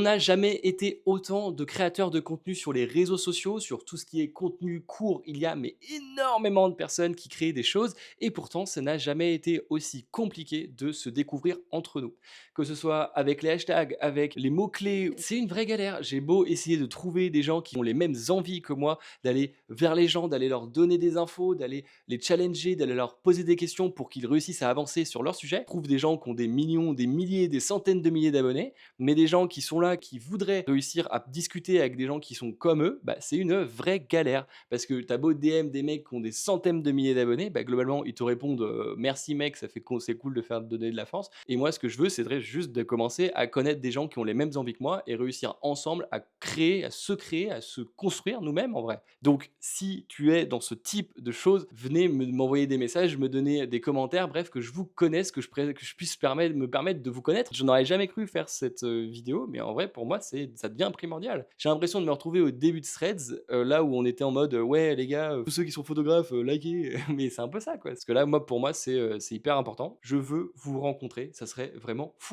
On n'a jamais été autant de créateurs de contenu sur les réseaux sociaux, sur tout ce qui est contenu court. Il y a mais énormément de personnes qui créent des choses et pourtant ça n'a jamais été aussi compliqué de se découvrir entre nous. Que ce soit avec les hashtags, avec les mots-clés, c'est une vraie galère. J'ai beau essayer de trouver des gens qui ont les mêmes envies que moi, d'aller vers les gens, d'aller leur donner des infos, d'aller les challenger, d'aller leur poser des questions pour qu'ils réussissent à avancer sur leur sujet. Je trouve des gens qui ont des millions, des milliers, des centaines de milliers d'abonnés, mais des gens qui sont là, qui voudraient réussir à discuter avec des gens qui sont comme eux, bah, c'est une vraie galère. Parce que t'as beau DM des mecs qui ont des centaines de milliers d'abonnés, bah, globalement, ils te répondent merci mec, ça fait c'est cool de faire donner de la force. Et moi, ce que je veux, c'est juste de commencer à connaître des gens qui ont les mêmes envies que moi et réussir ensemble à créer, à se construire nous-mêmes en vrai. Donc, si tu es dans ce type de choses, venez m'envoyer des messages, me donner des commentaires, bref, que je vous connaisse, que je puisse me permettre de vous connaître. Je n'aurais jamais cru faire cette vidéo, mais en vrai, pour moi, ça devient primordial. J'ai l'impression de me retrouver au début de Threads, là où on était en mode ouais, les gars, tous ceux qui sont photographes, likez. Mais c'est un peu ça, quoi. Parce que là, moi, pour moi, c'est hyper important. Je veux vous rencontrer, ça serait vraiment fou.